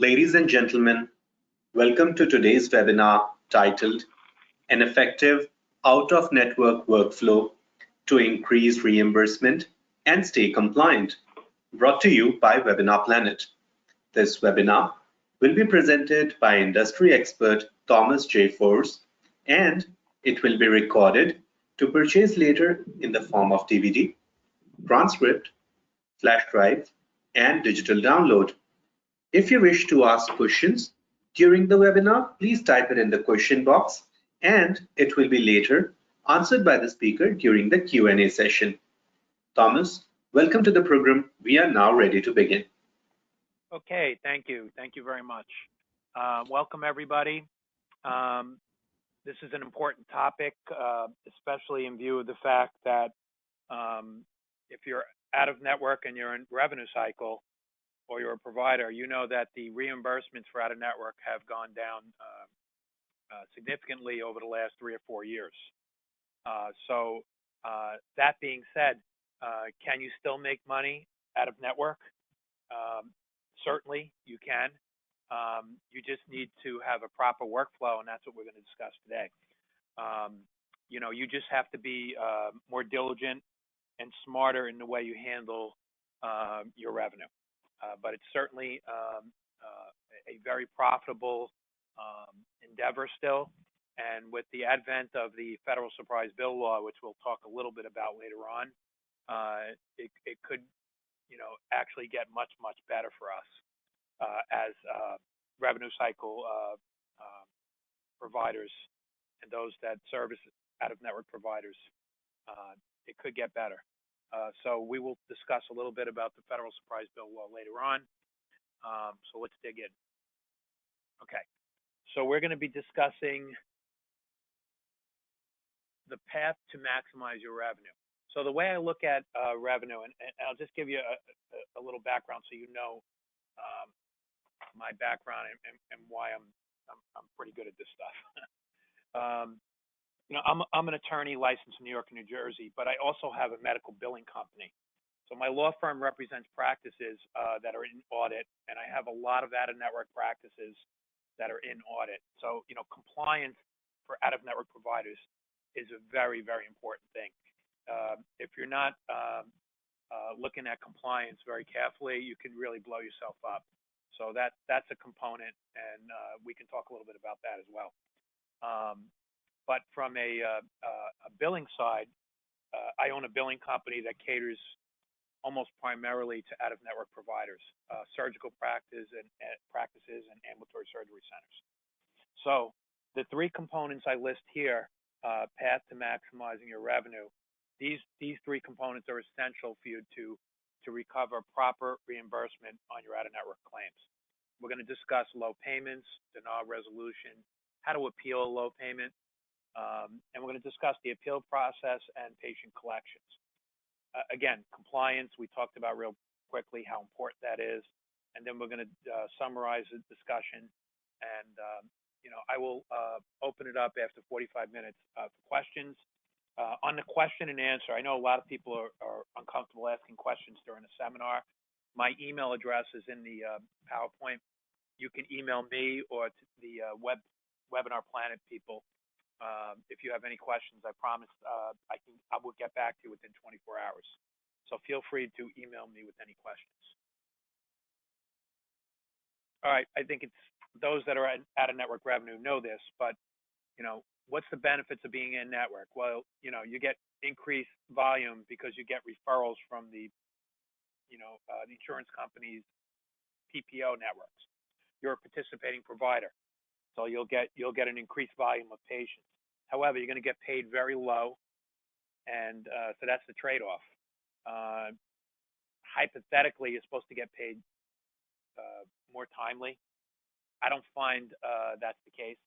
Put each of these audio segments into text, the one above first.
Ladies and gentlemen, welcome to today's webinar titled An Effective Out-of-Network Workflow to Increase Reimbursement and Stay Compliant, brought to you by Webinar Planet. This webinar will be presented by industry expert Thomas J. Force, and it will be recorded to purchase later in the form of DVD, transcript, flash drive, and digital download. If you wish to ask questions during the webinar, please type it in the question box and it will be later answered by the speaker during the Q&A session. Thomas, welcome to the program. We are now ready to begin. Okay, thank you. Thank you very much. Welcome, everybody. This is an important topic, especially in view of the fact that if you're out of network and you're in revenue cycle, or you're a provider, you know that the reimbursements for out-of-network have gone down significantly over the last 3 or 4 years. So that being said, can you still make money out-of-network? Certainly you can. You just need to have a proper workflow, and that's what we're going to discuss today. You just have to be more diligent and smarter in the way you handle your revenue. But it's certainly a very profitable endeavor still. And with the advent of the federal surprise bill law, which we'll talk a little bit about later on, it could, actually get much, much better for us as revenue cycle providers and those that service out-of-network providers. It could get better. So we will discuss a little bit about the federal surprise bill law later on. So let's dig in. Okay, so we're going to be discussing the path to maximize your revenue. So the way I look at revenue, and I'll just give you a little background so you know my background and why I'm pretty good at this stuff. I'm an attorney licensed in New York and New Jersey, but I also have a medical billing company. So my law firm represents practices that are in audit, and I have a lot of out-of-network practices that are in audit. So, compliance for out-of-network providers is a very, very important thing. If you're not looking at compliance very carefully, you can really blow yourself up. So that's a component, and we can talk a little bit about that as well. But from a billing side, I own a billing company that caters almost primarily to out-of-network providers, surgical practices and ambulatory surgery centers. So the 3 components I list here, path to maximizing your revenue, these 3 components are essential for you to recover proper reimbursement on your out-of-network claims. We're going to discuss low payments, denial resolution, how to appeal a low payment, and we're going to discuss the appeal process and patient collections. Again, compliance, we talked about real quickly how important that is, and then we're going to summarize the discussion, and I will open it up after 45 minutes for questions. On the question and answer, I know a lot of people are uncomfortable asking questions during a seminar. My email address is in the PowerPoint. You can email me or to the Webinar Planet people. If you have any questions, I promise I will get back to you within 24 hours. So feel free to email me with any questions. All right, I think it's those that are out of network revenue know this, but what's the benefits of being in network? Well, you get increased volume because you get referrals from the the insurance companies' PPO networks. You're a participating provider, so you'll get an increased volume of patients. However, you're going to get paid very low, and so that's the trade-off. Hypothetically, you're supposed to get paid more timely. I don't find that's the case.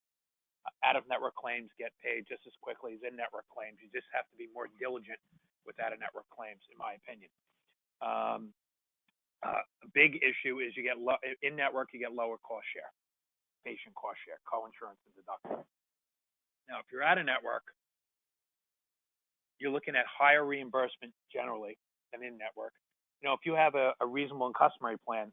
Out-of-network claims get paid just as quickly as in-network claims. You just have to be more diligent with out-of-network claims, in my opinion. A big issue is you get in-network, you get lower cost share, patient cost share, co-insurance and deductible. Now, if you're out-of-network, you're looking at higher reimbursement generally than in-network. If you have a reasonable and customary plan,